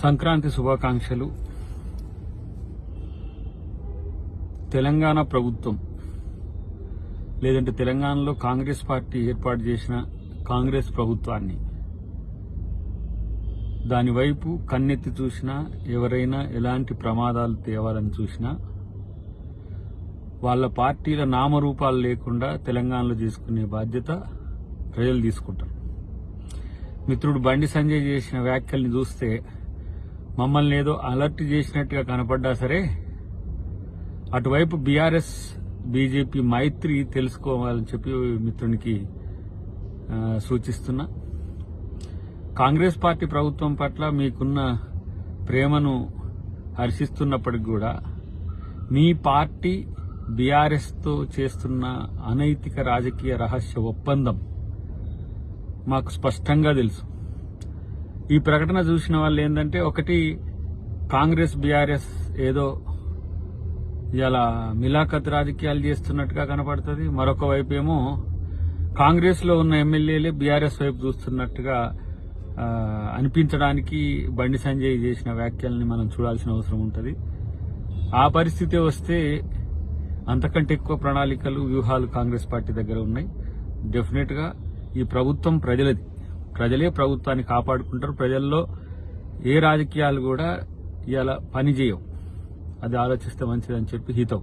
సంక్రాంతి శుభాకాంక్షలు. తెలంగాణ ప్రభుత్వం లేదంటే తెలంగాణలో కాంగ్రెస్ పార్టీ ఏర్పాటు చేసిన కాంగ్రెస్ ప్రభుత్వాన్ని దాని వైపు కన్నెత్తి చూసినా, ఎవరైనా ఎలాంటి ప్రమాదాలు తేవాలని చూసినా వాళ్ళ పార్టీల నామరూపాలు లేకుండా తెలంగాణలో చేసుకునే బాధ్యత ప్రజలు తీసుకుంటారు. మిత్రుడు బండి సంజయ్ చేసిన వ్యాఖ్యల్ని చూస్తే మమ్మల్ని ఏదో అలర్ట్ చేసినట్టుగా కనపడ్డా సరే, అటువైపు బీఆర్ఎస్ బీజేపీ మైత్రి తెలుసుకోవాలని చెప్పి మిత్రునికి సూచిస్తున్నా. కాంగ్రెస్ పార్టీ ప్రభుత్వం పట్ల మీకున్న ప్రేమను హర్షిస్తున్నప్పటికి కూడా మీ పార్టీ బీఆర్ఎస్తో చేస్తున్న అనైతిక రాజకీయ రహస్య ఒప్పందం మాకు స్పష్టంగా తెలుసు. ఈ ప్రకటన చూసిన వాళ్ళు ఏంటంటే, ఒకటి కాంగ్రెస్ బీఆర్ఎస్ ఏదో ఇలా మిలాఖత్ రాజకీయాలు చేస్తున్నట్టుగా కనపడుతుంది. మరొక వైపు ఏమో కాంగ్రెస్ లో ఉన్న ఎమ్మెల్యేలే బీఆర్ఎస్ వైపు చూస్తున్నట్టుగా అనిపించడానికి బండి సంజయ్ చేసిన వ్యాఖ్యల్ని మనం చూడాల్సిన అవసరం ఉంటుంది. ఆ పరిస్థితి వస్తే అంతకంటే ఎక్కువ ప్రణాళికలు, వ్యూహాలు కాంగ్రెస్ పార్టీ దగ్గర ఉన్నాయి. డెఫినెట్ గా ఈ ప్రభుత్వం ప్రజలది. ప్రజలే ప్రభుత్వాన్ని కాపాడుకుంటారు. ప్రజల్లో ఏ రాజకీయాలు కూడా ఇలా పనిచేయవు. అది ఆలోచిస్తే మంచిదని చెప్పి హితవు.